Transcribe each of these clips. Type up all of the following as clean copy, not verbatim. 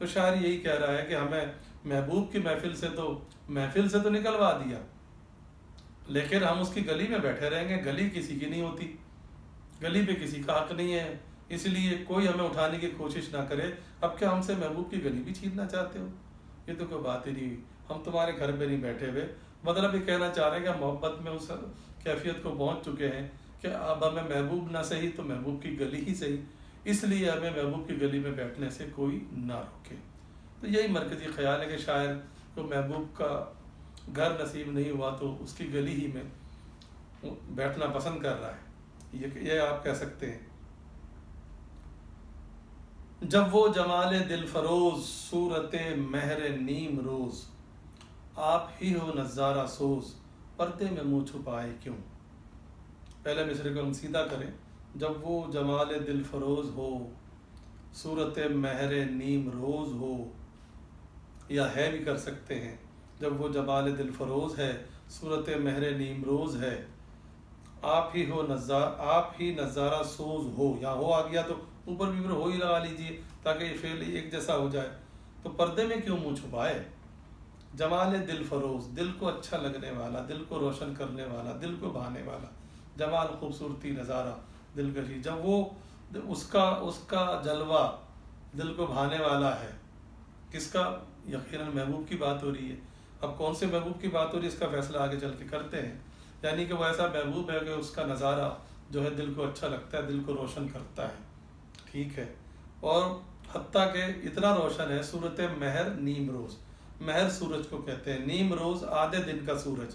تو شاعر یہی کہہ رہا ہے کہ ہمیں محبوب کی محفل سے تو نکلوا دیا، لیکن ہم اس کی گلی میں بیٹھے رہیں گے۔ گلی کسی کی نہیں ہوتی، گلی پہ کسی کا حق نہیں ہے، اس لیے کوئی ہمیں اٹھانے کی کوشش نہ کرے۔ اب کیا ہم سے محبوب کی گلی بھی چھیننا چاہتے ہو؟ یہ تو کوئی بات ہی نہیں ہوئی، ہم تمہارے گھر پہ نہیں بیٹھے ہوئے۔ مطلب یہ کہنا چاہ رہے ہیں کہ محبت میں اس کیفیت کو پہنچ چکے ہیں کہ اب ہمیں محبوب نہ صحیح تو محبوب کی گلی ہی صحیح، اس لیے ہمیں محبوب کی گلی میں بیٹھنے سے کوئی نہ روکے۔ تو یہی مرکزی خیال ہے کہ شاعر کو محبوب کا گھر نصیب نہیں ہوا تو اس کی گلی ہی میں بیٹھنا پسند کر رہا ہے، یہ آپ کہہ سکتے ہیں۔ جب وہ جمال دل فروز، صورت مہر نیم روز، آپ ہی ہو نظارہ سوز، پردے میں منہ چھپائے کیوں۔ پہلے مصرے کو ہم سیدھا کریں۔ جب وہ جمال دل فروز ہو، صورت مہر نیم روز ہو، یا ہے بھی کر سکتے ہیں، جب وہ جمال دل فروز ہے، صورت مہر نیم روز ہے، آپ ہی نظارہ سوز ہو، یا ہو آ گیا تو اوپر بھی ہو ہی لگا لیجئے تاکہ یہ فعل ایک جیسا ہو جائے۔ تو پردے میں کیوں منہ چھپائے۔ جمال دل فروز، دل کو اچھا لگنے والا، دل کو روشن کرنے والا، دل کو بھانے والا، جمال خوبصورتی نظارہ دلکشی، جب وہ اس کا جلوہ دل کو بھانے والا ہے، کس کا؟ یقیناً محبوب کی بات ہو رہی ہے۔ اب کون سے محبوب کی بات ہو رہی ہے اس کا فیصلہ آگے چل کے کرتے ہیں، یعنی کہ وہ ایسا محبوب ہے کہ اس کا نظارہ جو ہے دل کو اچھا لگتا ہے، دل کو روشن کرتا ہے، ٹھیک ہے۔ اور حتیٰ کہ اتنا روشن ہے، صورت مہر نیم روز، مہر سورج کو کہتے ہیں، نیم روز آدھے دن کا سورج،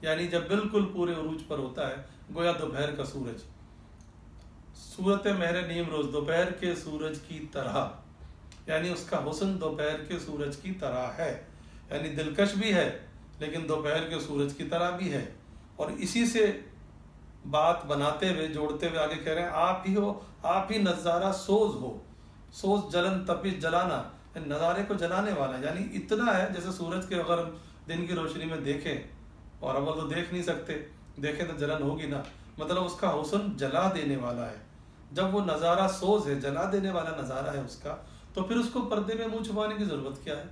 یعنی جب بالکل پورے عروج پر ہوتا ہے، گویا دوپہر کا سورج۔ صورت مہر نیم روز، دوپہر کے سورج کی طرح، یعنی اس کا حسن دوپہر کے سورج کی طرح ہے، یعنی دلکش بھی ہے لیکن دوپہر کے سورج کی طرح بھی ہے۔ اور اسی سے بات بناتے ہوئے جوڑتے ہوئے آگے کہہ رہے ہیں آپ ہی نظارہ سوز ہو، سوز جلن تپش جلانا، نظارے کو جلانے والا، یعنی اتنا ہے جیسے سورج کے اگر ہم دن کی روشنی میں دیکھیں، اور اول تو دیکھ نہیں سکتے، دیکھیں تو جلن ہوگی نا، مطلب اس کا حسن جلا دینے والا ہے۔ جب وہ نظارہ سوز ہے، جلا دینے والا نظارہ ہے اس کا، تو پھر اس کو پردے میں منہ چھپانے کی ضرورت کیا ہے؟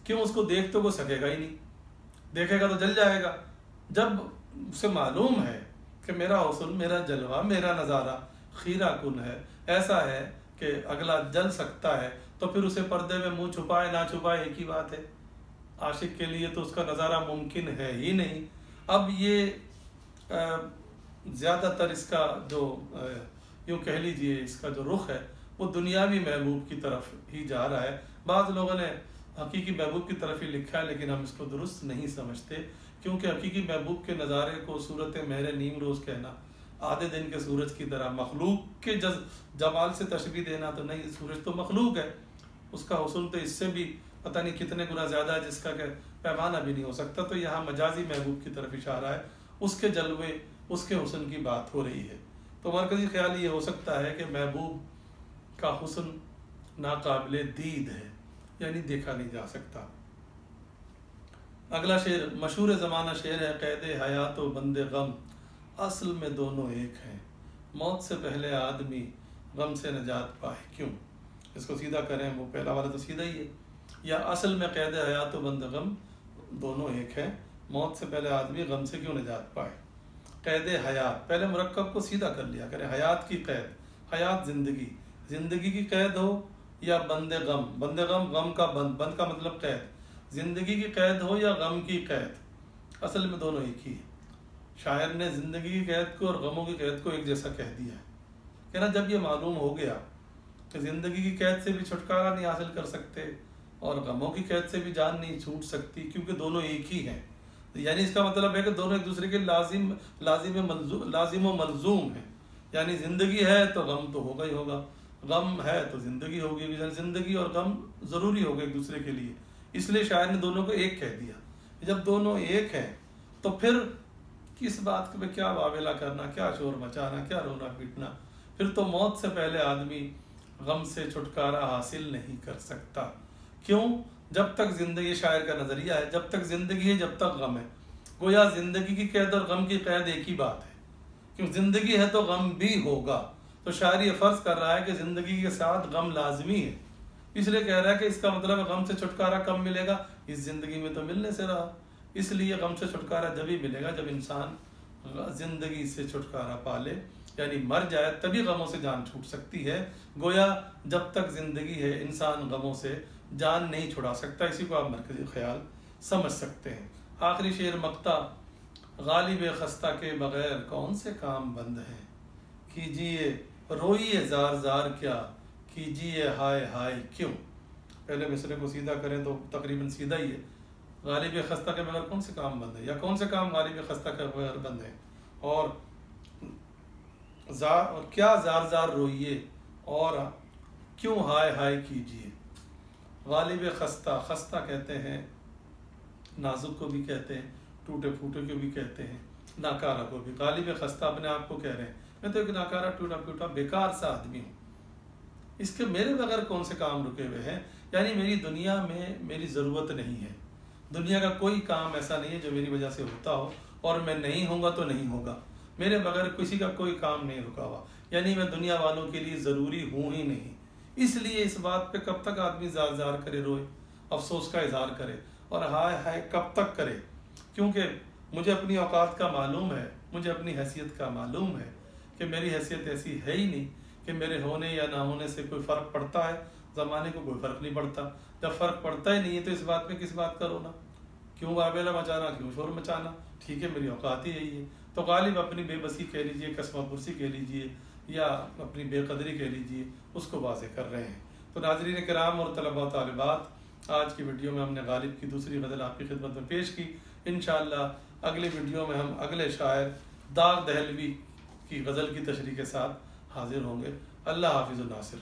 کیوں؟ اس کو دیکھ تو وہ سکے گا ہی نہیں، دیکھے گا تو جل جائے گا۔ جب اسے معلوم ہے کہ میرا حسن، میرا جلوہ، میرا نظارہ خیرہ کن ہے، ایسا ہے کہ اگلا جل سکتا ہے، تو پھر اسے پردے میں منہ چھپائے نہ چھپائے ایک ہی بات ہے۔ عاشق کے لیے تو اس کا نظارہ ممکن ہے ہی نہیں۔ اب یہ زیادہ تر اس کا جو یوں کہہ لیجئے اس کا جو رخ ہے وہ دنیاوی محبوب کی طرف ہی جا رہا ہے۔ بعض لوگوں نے حقیقی محبوب کی طرف ہی لکھا ہے، لیکن ہم اس کو درست نہیں سمجھتے، کیونکہ حقیقی محبوب کے نظارے کو صورت مہر نیم روز کہنا، آدھے دن کے سورج کی طرح، مخلوق کے جمال سے تشبیہ دینا تو نہیں، سورج تو مخلوق ہے، اس کا حسن تو اس سے بھی پتہ نہیں کتنے گنا زیادہ ہے جس کا کہ پیمانہ بھی نہیں ہو سکتا۔ تو یہاں مجازی محبوب کی طرف اشارہ ہے، اس کے جلوے، اس کے حسن کی بات ہو رہی ہے۔ تو مرکزی خیال یہ ہو سکتا ہے کہ محبوب کا حسن ناقابل دید ہے، یعنی دیکھا نہیں جا سکتا۔ اگلا شعر مشہور زمانہ شعر ہے، قید حیات و بند غم، اصل میں دونوں ایک ہیں، موت سے پہلے آدمی غم سے نجات پائے کیوں۔ اس کو سیدھا کریں، وہ پہلا والا تو سیدھا ہی ہے، یا اصل میں قید حیات و بند غم دونوں ایک ہیں، موت سے پہلے آدمی غم سے کیوں نجات پائے۔ قید حیات، پہلے مرکب کو سیدھا کر لیا کریں، حیات کی قید، حیات زندگی، زندگی کی قید ہو، یا بند غم، بند غم، غم کا بند، بند کا مطلب قید، زندگی کی قید ہو یا غم کی قید، اصل میں دونوں ایک ہی ہے۔ شاعر نے زندگی کی قید کو اور غموں کی قید کو ایک جیسا کہہ دیا ہے کہ نا، جب یہ معلوم ہو گیا کہ زندگی کی قید سے بھی چھٹکارا نہیں حاصل کر سکتے اور غموں کی قید سے بھی جان نہیں چھوٹ سکتی، کیونکہ دونوں ایک ہی ہیں، یعنی اس کا مطلب ہے کہ دونوں ایک دوسرے کے لازم و ملزوم ہیں، یعنی زندگی ہے تو غم تو ہوگا ہی ہوگا، غم ہے تو زندگی ہوگی، زندگی اور غم ضروری ہوگا ایک دوسرے کے لیے، اس لیے شاعر نے دونوں کو ایک کہہ دیا۔ جب دونوں ایک ہیں تو پھر کس بات پہ کیا واویلا کرنا، کیا شور مچانا، کیا رونا پیٹنا، پھر تو موت سے پہلے آدمی غم سے چھٹکارا حاصل نہیں کر سکتا۔ کیوں؟ جب تک زندگی، شاعر کا نظریہ ہے، جب تک زندگی ہے جب تک غم ہے، گویا زندگی کی قید اور غم کی قید ایک ہی بات ہے، کیوں زندگی ہے تو غم بھی ہوگا، تو شاعر یہ فرض کر رہا ہے کہ زندگی کے ساتھ غم لازمی ہے، اس لیے کہہ رہا ہے کہ اس کا مطلب غم سے چھٹکارا کب ملے گا؟ اس زندگی میں تو ملنے سے رہا۔ اس لیے غم سے چھٹکارا جب ہی ملے گا جب انسان زندگی سے چھٹکارا پا لے، یعنی مر جائے تبھی غموں سے جان چھوٹ سکتی ہے۔ گویا جب تک زندگی ہے انسان غموں سے جان نہیں چھڑا سکتا۔ اسی کو آپ مرکزی خیال سمجھ سکتے ہیں۔ آخری شعر مقطع: غالب خستہ کے بغیر کون سے کام بند ہیں، کیجیے روئیے زار زار کیا، کیجیے ہائے ہائے کیوں۔ پہلے مصرے کو سیدھا کریں تو تقریباً سیدھا ہی ہے۔ غالب خستہ کے بغیر کون سے کام بند ہیں، یا کون سے کام غالب خستہ کے بغیر بند ہیں، اور کیا زار زار روئیے اور کیوں ہائے ہائے کیجیے۔ غالب خستہ، خستہ کہتے ہیں نازک کو بھی کہتے ہیں، ٹوٹے پھوٹے کو بھی کہتے ہیں، ناکارہ کو بھی۔ غالب خستہ اپنے آپ کو کہہ رہے ہیں میں تو ایک ناکارہ ٹوٹا پھوٹا بیکار سا آدمی ہوں، اس کے میرے بغیر کون سے کام رکے ہوئے ہیں، یعنی میری دنیا میں میری ضرورت نہیں ہے، دنیا کا کوئی کام ایسا نہیں ہے جو میری وجہ سے ہوتا ہو اور میں نہیں ہوں گا تو نہیں ہوگا، میرے بغیر کسی کا کوئی کام نہیں رکا ہوا، یعنی میں دنیا والوں کے لیے ضروری ہوں ہی نہیں۔ اس لیے اس بات پہ کب تک آدمی زار زار کرے، روئے، افسوس کا اظہار کرے اور ہائے ہائے کب تک کرے؟ کیونکہ مجھے اپنی اوقات کا معلوم ہے، مجھے اپنی حیثیت کا معلوم ہے کہ میری حیثیت ایسی ہے ہی نہیں کہ میرے ہونے یا نہ ہونے سے کوئی فرق پڑتا ہے، زمانے کو کوئی فرق نہیں پڑتا۔ جب فرق پڑتا ہی نہیں ہے تو اس بات میں کس بات کا رونا، کیوں واویلا مچانا، کیوں شور مچانا، ٹھیک ہے میری اوقات ہی یہی ہے۔ تو غالب اپنی بے بسی کہہ لیجئے، قسمہ پرسی کہہ لیجئے، یا اپنی بے قدری کہہ لیجئے، اس کو واضح کر رہے ہیں۔ تو ناظرین کرام اور طلباء و طالبات، آج کی ویڈیو میں ہم نے غالب کی دوسری غزل آپ کی خدمت میں پیش کی۔ انشاءاللہ اگلی ویڈیو میں ہم اگلے شاعر داغ دہلوی کی غزل کی تشریح کے ساتھ حاضر ہوں گے۔ اللہ حافظ و ناصر۔